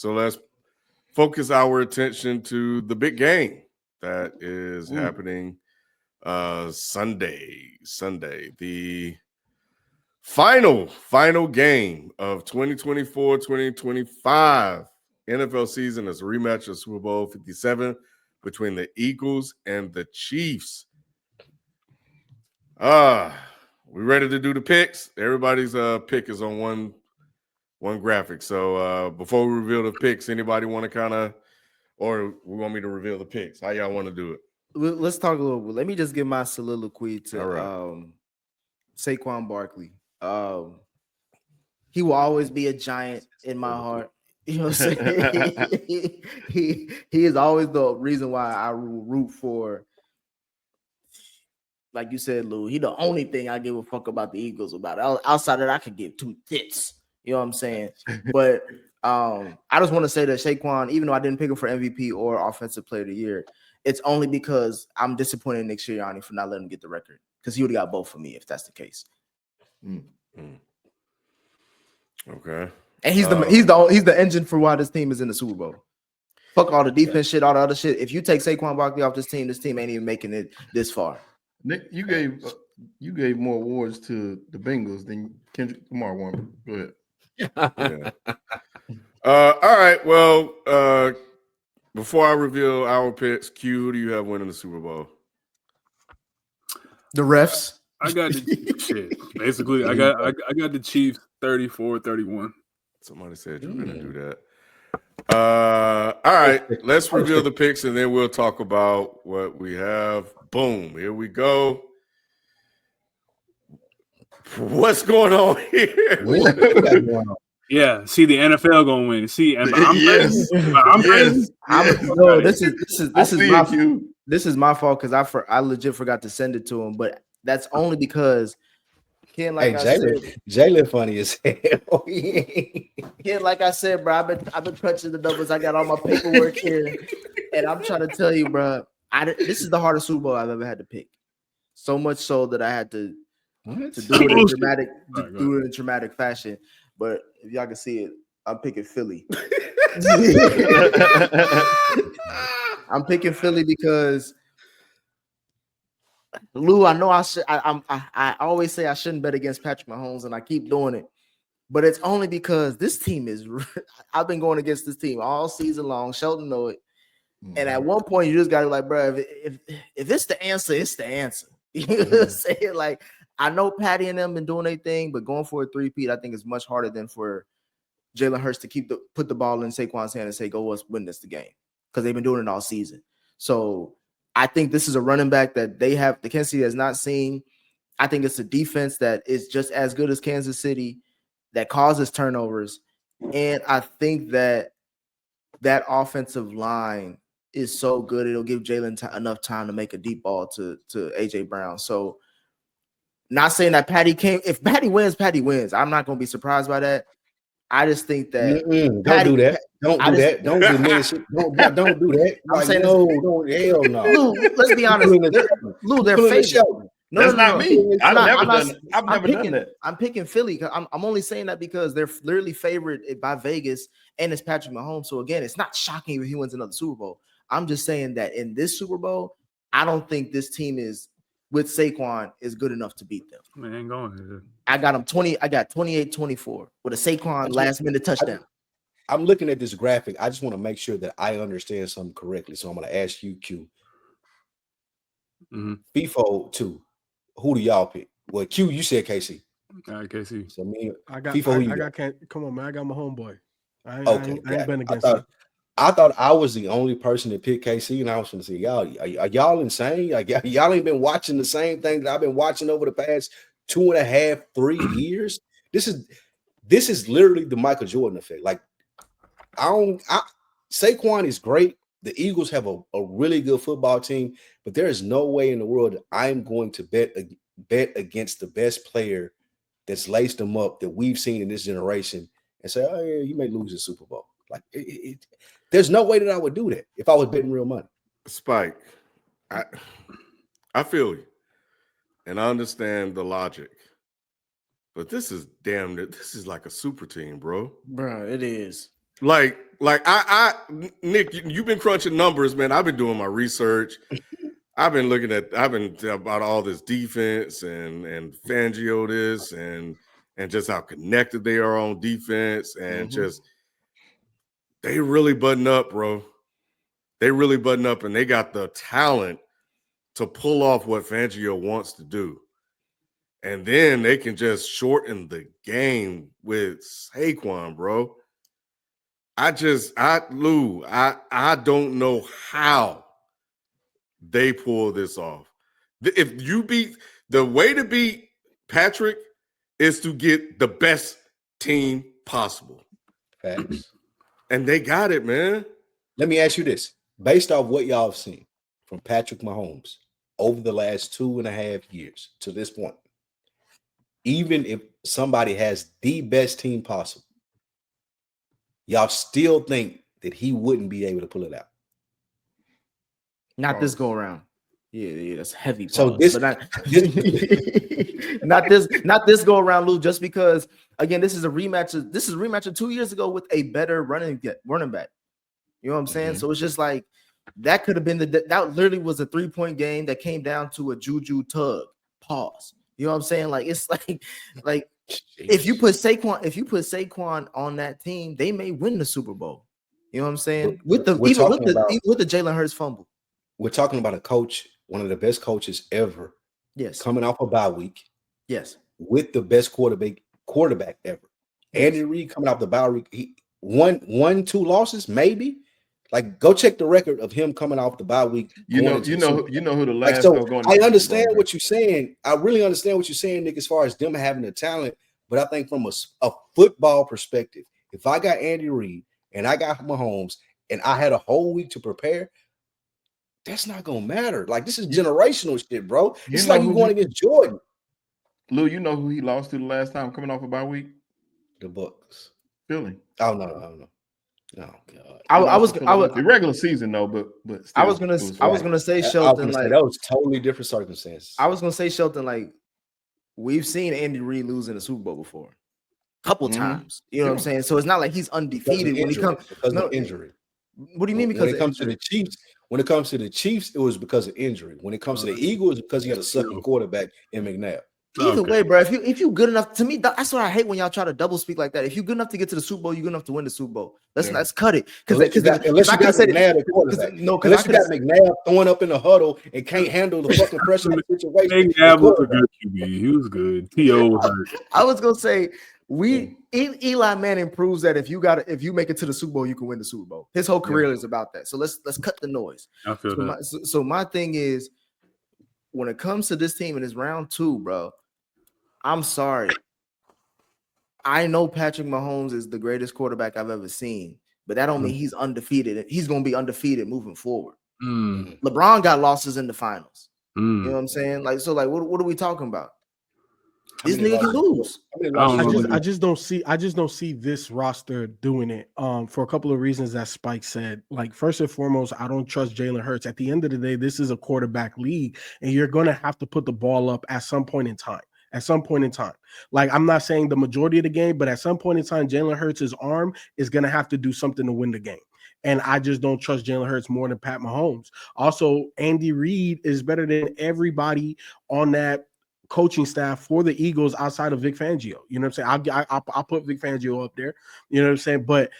So let's focus our attention to the big game that is happening Sunday. The final game of 2024-2025 NFL season is a rematch of Super Bowl 57 between the Eagles and the Chiefs. We ready to do the picks? Everybody's pick is on one graphic. So before we reveal the picks, anybody want to kind of, or we want me to reveal the picks? How y'all want to do it? Let's talk a little bit. Let me just give my soliloquy to Saquon Barkley. He will always be a giant in my heart. You know what I'm saying? he is always the reason why I root for. Like you said, Lou, he the only thing I give a fuck about the Eagles about. Outside of that, I could give two tits. You know what I'm saying? But I just want to say that Saquon, even though I didn't pick him for MVP or Offensive Player of the Year, it's only because I'm disappointed in Nick Sirianni for not letting him get the record. Because he would have got both for me if that's the case. Okay. And he's the engine for why this team is in the Super Bowl. Fuck all the defense shit, all the other shit. If you take Saquon Barkley off this team ain't even making it this far. Nick, you gave more awards to the Bengals than Kendrick Lamar won. Go ahead. Yeah. All right. Well, before I reveal our picks, Q, who do you have winning the Super Bowl? The refs. I got the shit. Basically, I got the Chiefs 34-31. Somebody said you were gonna do that. All right, let's reveal the picks and then we'll talk about what we have. Boom, here we go. What's going on here? Yeah, see the NFL gonna win. See, and I'm ready. This is my fault because I legit forgot to send it to him, but that's only because Ken, like Jalen funny as hell. Ken, like I said, bro, I've been crunching the numbers. I got all my paperwork here, and I'm trying to tell you, bro, this is the hardest Super Bowl I've ever had to pick. So much so that I had to do it in dramatic fashion. But if y'all can see it, I'm picking Philly. I'm picking Philly because Lou, I know I always say I shouldn't bet against Patrick Mahomes, and I keep doing it. But it's only because this team is – I've been going against this team all season long. Shelton know it. And at one point, you just got to be like, bro, if it's the answer, it's the answer. You know what I'm saying? Like, I know Patty and them been doing their thing, but going for a three-peat, I think is much harder than for Jalen Hurts to put the ball in Saquon's hand and say, go let's win this the game. Because they've been doing it all season. So I think this is a running back that the Kansas City has not seen. I think it's a defense that is just as good as Kansas City that causes turnovers. And I think that offensive line is so good, it'll give Jalen enough time to make a deep ball to A.J. Brown. So not saying that Patty can't – if Patty wins, Patty wins. I'm not going to be surprised by that. I just think that don't do that. Don't do that. Don't diminish it. Don't do that. I'm saying hell no. Lou, let's be honest. Lou, they're favorite. No, that's not me. I've never done that. I'm picking Philly. I'm only saying that because they're literally favored by Vegas, and it's Patrick Mahomes. So again, it's not shocking if he wins another Super Bowl. I'm just saying that in this Super Bowl, I don't think this team with Saquon is good enough to beat them. Man, ain't going. I got them 20. I got 28-24 with a Saquon last minute touchdown. I'm looking at this graphic. I just want to make sure that I understand something correctly. So I'm going to ask you, Q. FIFO 2. Who do y'all pick? Well, Q, you said KC. All right, KC. So me, I got come on, man. I got my homeboy. I ain't been against him. I thought I was the only person that picked KC, and I was going to say, y'all, are y'all insane? Y'all ain't been watching the same thing that I've been watching over the past 2.5, 3 years. This is literally the Michael Jordan effect. Like, Saquon is great. The Eagles have a really good football team, but there is no way in the world that I'm going to bet against the best player that's laced them up that we've seen in this generation and say, oh, yeah, you may lose the Super Bowl. Like, there's no way that I would do that if I was betting real money. Spike, I feel you, and I understand the logic, but this is like a super team, bro. Bro, it is. Like Nick, you've been crunching numbers, man. I've been doing my research. I've been about all this defense and Fangio this and just how connected they are on defense and just they really button up, bro. They really button up and they got the talent to pull off what Fangio wants to do. And then they can just shorten the game with Saquon, bro. I don't know how they pull this off. If you beat the way to beat Patrick is to get the best team possible. Facts. And they got it, man. Let me ask you this. Based off what y'all have seen from Patrick Mahomes over the last 2.5 years to this point, even if somebody has the best team possible, y'all still think that he wouldn't be able to pull it out? Not this go around. Yeah, that's heavy. Pause. So this, but not this go around, Lou. Just because, again, this is a rematch. This is a rematch of 2 years ago with a better running back. You know what I'm saying? So it's just like that could have been that literally was a 3-point game that came down to a juju tug. Pause. You know what I'm saying? Like it's like if you put Saquon on that team, they may win the Super Bowl. You know what I'm saying? With the Jalen Hurts fumble. We're talking about a coach, one of the best coaches ever. Yes. Coming off a bye week. Yes. With the best quarterback ever. Yes. Andy Reid coming off the bye week. He won 2 losses, maybe. Like, go check the record of him coming off the bye week. You know who the last. I understand what you're saying. I really understand what you're saying, Nick, as far as them having the talent. But I think from a football perspective, if I got Andy Reid and I got Mahomes and I had a whole week to prepare, that's not gonna matter. Like, this is generational shit, bro. It's like you going against Jordan. Lou, you know who he lost to the last time coming off a bye week? The Bucks. Philly. Oh no. Oh God. I was the regular season though, but still, I was gonna say Shelton, like that was totally different circumstances. I was gonna say Shelton, like we've seen Andy Reid lose in the Super Bowl before, a couple times. You know what I'm saying? So it's not like he's undefeated when he comes because of injury. What do you mean? Because when it comes to the Chiefs, it was because of injury. When it comes to the Eagles, it's because he had a sucking quarterback in McNabb. Either way, bro. If you good enough, to me, that's what I hate when y'all try to double speak like that. If you're good enough to get to the Super Bowl, you're good enough to win the Super Bowl. Let's cut it. Unless you got McNabb throwing up in the huddle and can't handle the fucking pressure of the situation. McNabb was a good QB. He was good. T.O. hurt. I was gonna say Eli Manning proves that if you make it to the Super Bowl, you can win the Super Bowl. His whole career is about that. So let's cut the noise. I feel that. So my thing is, when it comes to this team in this round 2, bro, I'm sorry. I know Patrick Mahomes is the greatest quarterback I've ever seen, but that don't mean he's undefeated. He's going to be undefeated moving forward. LeBron got losses in the finals. You know what I'm saying? Like, so, like, what are we talking about? This nigga can lose. I just don't see this roster doing it. For a couple of reasons that Spike said. Like, first and foremost, I don't trust Jalen Hurts. At the end of the day, this is a quarterback league, and you're gonna have to put the ball up at some point in time. Like, I'm not saying the majority of the game, but at some point in time, Jalen Hurts' arm is gonna have to do something to win the game. And I just don't trust Jalen Hurts more than Pat Mahomes. Also, Andy Reid is better than everybody on that coaching staff for the Eagles outside of Vic Fangio. You know what I'm saying? I'll put Vic Fangio up there. You know what I'm saying? But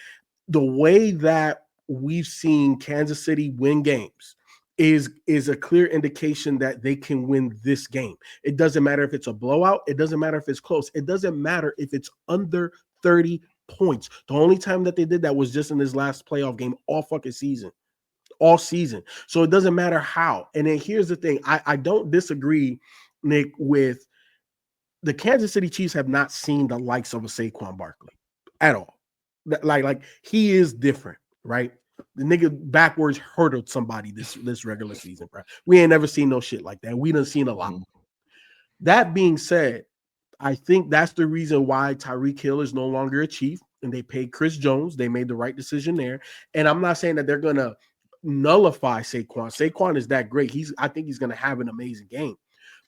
the way that we've seen Kansas City win games is a clear indication that they can win this game. It doesn't matter if it's a blowout. It doesn't matter if it's close. It doesn't matter if it's under 30 points. The only time that they did that was just in this last playoff game all season. So it doesn't matter how. And then here's the thing. I don't disagree, Nick, with the Kansas City Chiefs have not seen the likes of a Saquon Barkley at all. Like he is different, right? The nigga backwards hurdled somebody this regular season, bro. We ain't never seen no shit like that. We done seen a lot. That being said, I think that's the reason why Tyreek Hill is no longer a Chief, and they paid Chris Jones. They made the right decision there. And I'm not saying that they're gonna nullify Saquon. Saquon is that great. I think he's gonna have an amazing game.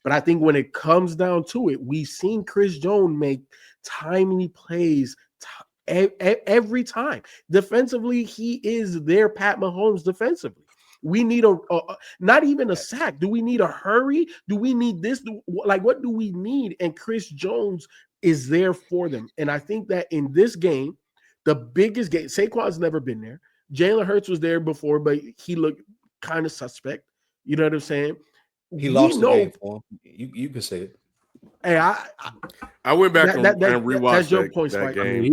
But I think when it comes down to it, we've seen Chris Jones make timely plays every time. Defensively, he is their Pat Mahomes defensively. We need a not even a sack. Do we need a hurry? Do we need this? What do we need? And Chris Jones is there for them. And I think that in this game, the biggest game, Saquon's never been there. Jalen Hurts was there before, but he looked kind of suspect. You know what I'm saying? He lost the game for him. You can say it. Hey, I went back and rewatched that game.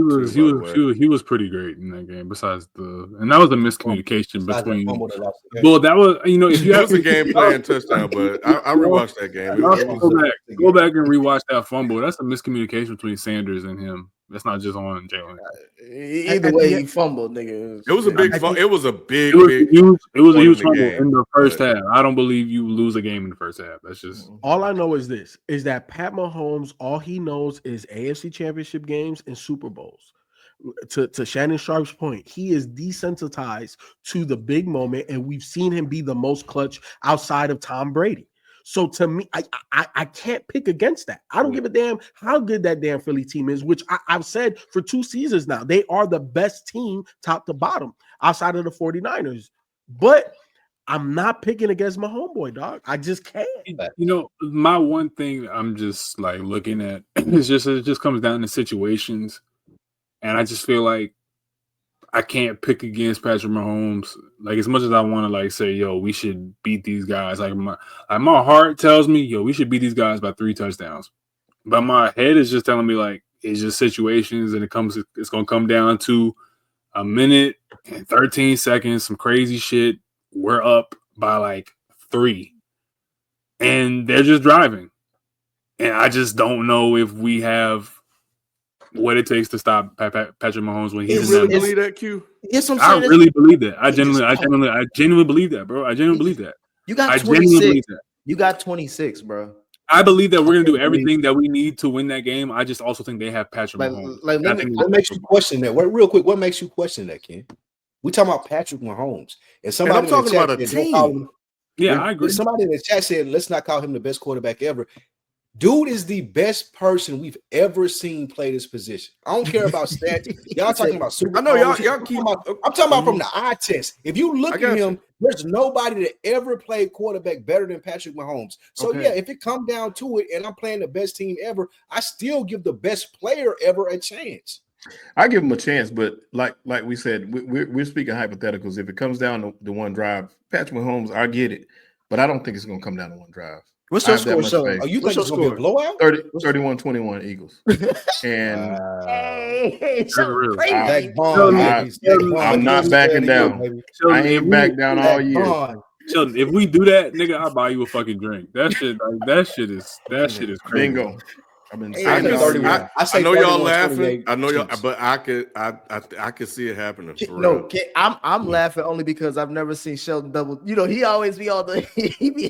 He was pretty great in that game. Besides and that was a miscommunication between. Well, that was if you have a game playing touchdown, but I rewatched that game. Go back and rewatch that fumble. That's a miscommunication between Sanders and him. That's not just on Jalen. Either way, he fumbled, nigga. It was a big fumble. It was a big. It was a huge fumble in the first half. I don't believe you lose a game in the first half. That's just all I know is this: is that Pat Mahomes, all he knows is AFC Championship games and Super Bowls. To Shannon Sharp's point, he is desensitized to the big moment, and we've seen him be the most clutch outside of Tom Brady. So to me, I can't pick against that. I don't give a damn how good that damn Philly team is, which I've said for 2 seasons now. They are the best team top to bottom outside of the 49ers. But I'm not picking against my homeboy, dog. I just can't. My one thing I'm just like looking at is it just comes down to situations. And I just feel like I can't pick against Patrick Mahomes. Like, as much as I want to like say, yo, we should beat these guys. Like my heart tells me, yo, we should beat these guys by 3 touchdowns. But my head is just telling me like it's just situations, and it's gonna come down to a minute and 13 seconds, some crazy shit. We're up by like 3. And they're just driving. And I just don't know if we have what it takes to stop Patrick Mahomes when he's really believe that, Q? Yes, I really believe that. I genuinely believe that, bro. I genuinely believe that. You got 26. You got 26, bro. I believe that we're gonna do everything that we need to win that game. I just also think they have Patrick Mahomes. What makes you question that? Real quick, what makes you question that, Ken? We talking about Patrick Mahomes, and somebody I'm talking about a team. I agree. Somebody in the chat said, "Let's not call him the best quarterback ever." Dude is the best person we've ever seen play this position. I don't care about stats. Y'all talking about Super Bowl. I know y'all keep. I'm talking about from the eye test. If you look at him, there's nobody that ever played quarterback better than Patrick Mahomes. So yeah, if it comes down to it, and I'm playing the best team ever, I still give the best player ever a chance. I give him a chance, but like we said, we're speaking hypotheticals. If it comes down to one drive, Patrick Mahomes, I get it, but I don't think it's going to come down to one drive. What's your score, Sean? Are you think it's going to be a blowout? 31-21 Eagles. And I'm not backing down. I ain't back down all year. Sheldon, if we do that, nigga, I'll buy you a fucking drink. That shit is crazy. Bingo. I've been saying I know y'all laughing. I know y'all, but I could see it happening. I'm laughing only because I've never seen Sheldon double. He always be all the.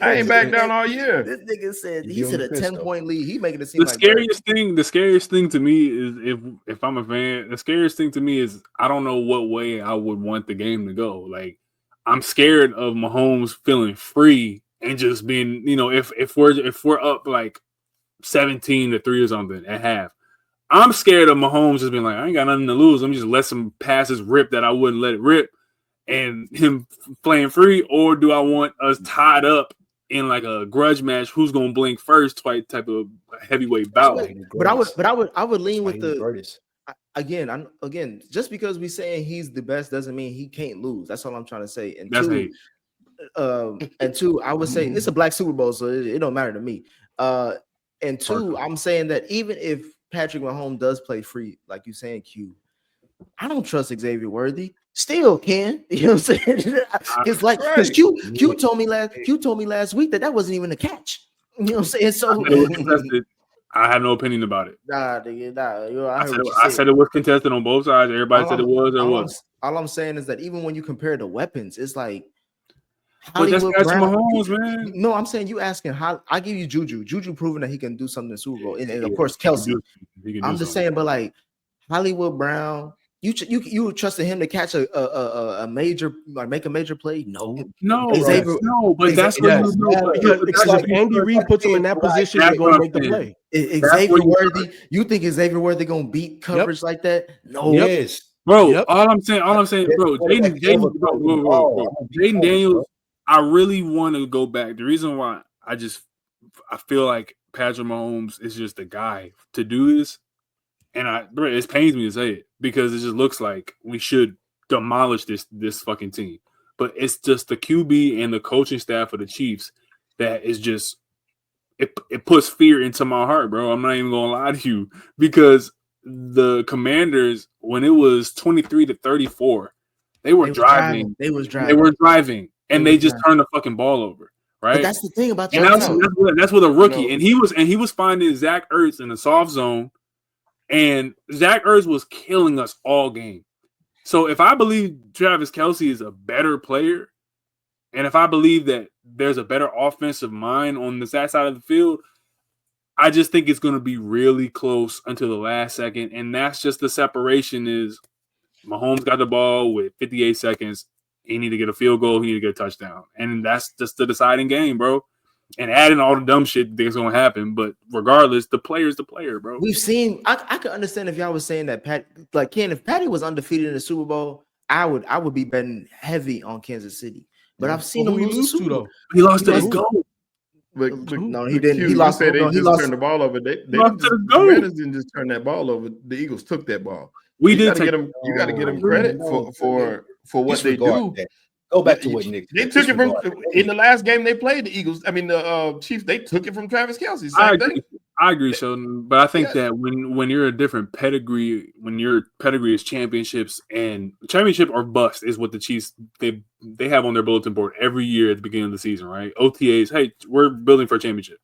I ain't back down all year. This nigga said he said a 10-point lead. He making it seem the scariest thing to me is if I'm a fan. The scariest thing to me is I don't know what way I would want the game to go. Like I'm scared of Mahomes feeling free and just being, if we're up like 17-3 or something at half. I'm scared of Mahomes just being like, I ain't got nothing to lose. I'm just let some passes rip that I wouldn't let it rip and him playing free. Or do I want us tied up in like a grudge match? Who's gonna blink first type of heavyweight bout? But I would lean with the again, just because we saying he's the best doesn't mean he can't lose. That's all I'm trying to say. And two, I would say it's a black Super Bowl, so it don't matter to me. And two, I'm saying that even if Patrick Mahomes does play free, like you saying, Q, I don't trust Xavier Worthy. Still can, you know what I'm saying? It's like because Q told me last week that wasn't even a catch. You know what I'm saying? So I have no opinion about it. I said it was contested on both sides. Everybody said it was or was. All I'm saying is that even when you compare the weapons, it's like that's Patrick Mahomes, man. No, I'm saying you asking how I give you Juju proving that he can do something in the Super Bowl, and of course Kelsey. I'm just saying, but like Hollywood Brown, You trusted him to catch a major, like make a major play? No, Xavier, but that's what yes, because if Andy Reid puts him in that position, he's gonna make the play. Xavier Worthy, you think Xavier Worthy gonna beat coverage like that? No. Yes. Bro, all I'm saying, bro, Jaden Daniels, I really want to go back. The reason why I feel like Patrick Mahomes is just the guy to do this, and it pains me to say it because it just looks like we should demolish this fucking team. But it's just the QB and the coaching staff of the Chiefs that is just it puts fear into my heart, bro. I'm not even gonna lie to you because the Commanders, when it was 23-34, they were driving. They were driving, and they just turned the fucking ball over. Right. But that's the thing about and that's with a rookie, and he was finding Zach Ertz in the soft zone, and Zach Ertz was killing us all game. So if I believe Travis Kelce is a better player, and if I believe that there's a better offensive mind on that side of the field, I just think it's going to be really close until the last second, and that's just the separation. Is Mahomes got the ball with 58 seconds. He need to get a field goal. He need to get a touchdown. And that's just the deciding game, bro. And adding all the dumb shit that's going to happen. But regardless, the player's the player, bro. We've seen – I could understand if y'all was saying that, Ken, if Patty was undefeated in the Super Bowl, I would be betting heavy on Kansas City. But I've seen him lose the Super Bowl. He lost to the GOAT. But no, he didn't. He lost. They turned the ball over. They didn't just turn that ball over. The Eagles took that ball. We did take them. You got to get them credit for what they do. Go back to what Nick. They took it from in the last game they played. The Eagles. I mean the Chiefs. They took it from Travis Kelce. I agree, Sheldon. But I think that when you're a different pedigree, when your pedigree is championships and championship or bust is what the Chiefs they have on their bulletin board every year at the beginning of the season, right? OTAs. Hey, we're building for a championship.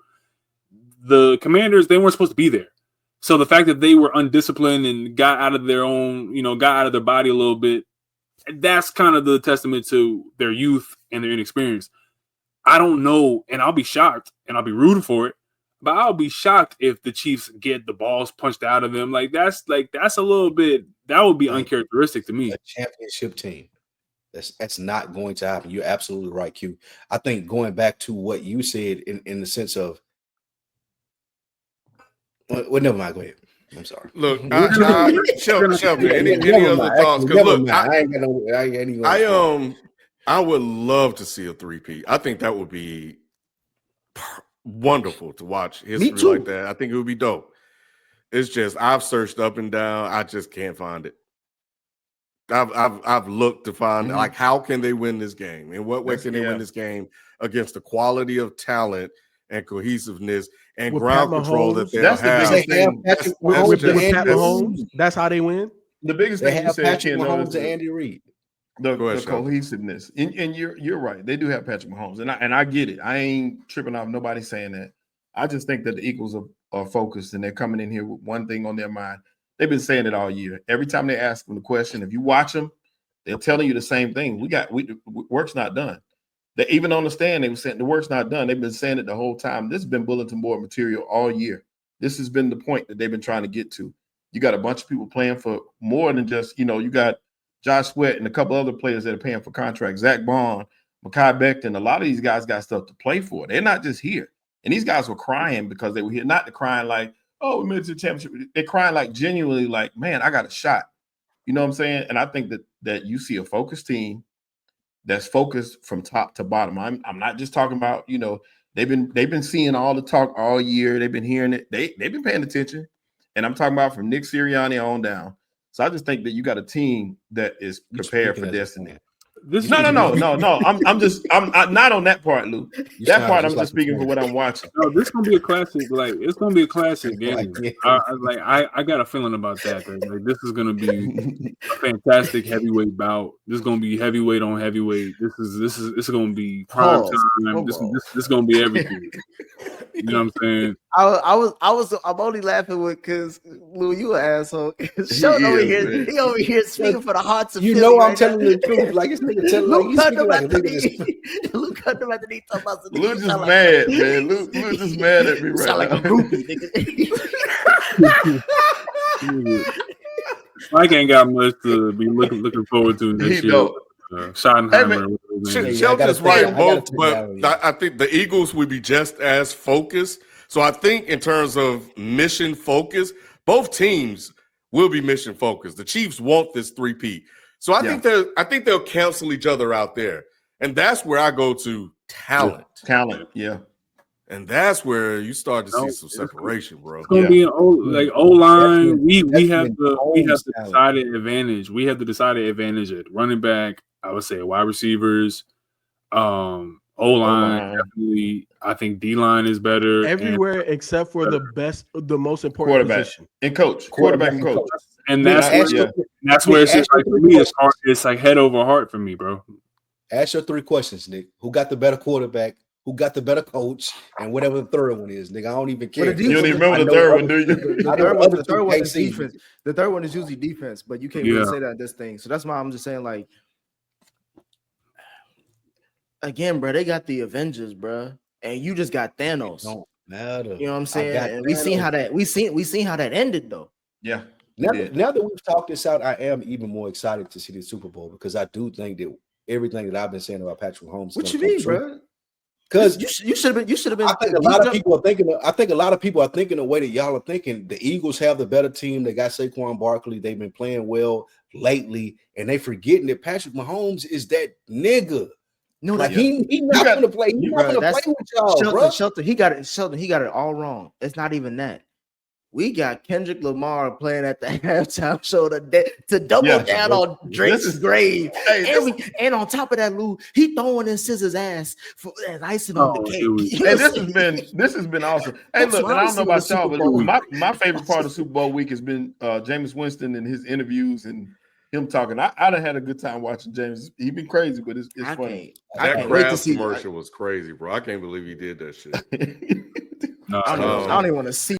The Commanders, they weren't supposed to be there. So the fact that they were undisciplined and got out of their own, got out of their body a little bit, that's kind of the testament to their youth and their inexperience. I don't know, and I'll be shocked, and I'll be rooting for it, but I'll be shocked if the Chiefs get the balls punched out of them. That's a little bit, that would be uncharacteristic to me. A championship team. That's not going to happen. You're absolutely right, Q. I think going back to what you said in the sense of, well, never mind. Go ahead. I'm sorry. Look, Shelby, any other thoughts? Because look, I would love to see a 3-peat. I think that would be wonderful to watch history like that. I think it would be dope. It's just I've searched up and down. I just can't find it. I've looked to find like how can they win this game? In what way can they win this game against the quality of talent and cohesiveness and with ground control that they have? With Pat Mahomes, that's how they win. The biggest thing you said, Patrick Mahomes and Andy Reid. The cohesiveness, and you're right. They do have Patrick Mahomes, and I get it. I ain't tripping off nobody saying that. I just think that the Eagles are focused and they're coming in here with one thing on their mind. They've been saying it all year. Every time they ask them the question, if you watch them, they're telling you the same thing. Work's not done. They even on the stand, they were saying the work's not done. They've been saying it the whole time. This has been bulletin board material all year. This has been the point that they've been trying to get to. You got a bunch of people playing for more than just, you got Josh Sweat and a couple other players that are paying for contracts. Zach Bond, Mekhi Becton. A lot of these guys got stuff to play for. They're not just here. And these guys were crying because they were here. Not the crying like, oh, we made it to the championship. They're crying like genuinely like, man, I got a shot. You know what I'm saying? And I think that you see a focused team that's focused from top to bottom. I'm not just talking about, they've been seeing all the talk all year. They've been hearing it. They've been paying attention. And I'm talking about from Nick Sirianni on down. So I just think that you got a team that is prepared for destiny. No. I'm not on that part, Lou. That part I'm just speaking for what I'm watching. No, this is gonna be a classic. It's gonna be a classic game. I got a feeling about that. Like this is gonna be a fantastic heavyweight bout. This is gonna be heavyweight on heavyweight. This is gonna be prime time. This is gonna be everything. You know what I'm saying? I'm only laughing with because Lou, you an asshole. Sean over here speaking for the hearts of Philly. I'm telling the truth. Like it's nigga telling Luke cut him at the knee. Lou just mad, man. Lou just mad at me right now. Sound like a groupie, nigga. Mike ain't got much to be looking forward to next He year. don't. Schottenheimer. Hey, Yeah, I gotta Shelton's take- I right, gotta both, take but that one, yeah. I think the Eagles would be just as focused. So I think in terms of mission focus, both teams will be mission focused. The Chiefs want this 3-peat. So I think they'll cancel each other out there. And that's where I go to talent. Talent, yeah. And that's where you start to see No, some separation, bro. It's gonna Yeah. be an O line. We That's have been the Mahomes' talent. decided advantage. We have the decided advantage at running back. I would say wide receivers. O line O-line. definitely. I think D line is better. Everywhere except for the most important Quarterback position. and coach. Quarterback and coach. And Nick, that's ask where, your- that's where Nick, it's just ask your like for three me, it's hard. questions. It's like head over heart for me, bro. Ask your 3 questions, Nick. Who got the better quarterback? Who got the better coach? And whatever the third one is, nigga. I don't even care. But the You don't defense- even remember I the know third other- one, do you? The I know third one, other the two third one is KC. defense. The third one is usually defense, but you can't Yeah. really say that in this thing. So that's why I'm just saying, like, again, bro, they got the Avengers, bro, and you just got Thanos. Don't matter. You know what I'm I saying? got And we seen how that ended though. Yeah. Now, Yeah. now that we've talked this out, I am even more excited to see the Super Bowl because I do think that everything that I've been saying about Patrick Mahomes. What you mean, bro? Because you should have been. I think a lot of people are thinking. I think a lot of people are thinking the way that y'all are thinking. The Eagles have the better team. They got Saquon Barkley. They've been playing well lately, and they forgetting that Patrick Mahomes is that nigga. No, Like that, he not got- gonna play. He's you- not bro, gonna that's- play with y'all, bro. Shelton, he got it. Shelton, he got it all wrong. It's not even that. We got Kendrick Lamar playing at the halftime show to double Yeah. down on Drake's is- grave. Hey, And on top of that, Lou, he throwing in Scissor's ass for as icing on the Oh, cake. here we You Hey, know this what I'm has saying? been awesome. Hey, That's look, why and I I don't know see about the y'all, Super but Bowl. my favorite part of Super Bowl week has been Jameis Winston and his interviews and him talking. I done had a good time watching James. He been crazy, but it's I funny. I That can't wait to Crabs see. commercial was crazy, bro. I can't believe he did that shit. No, I don't even want to see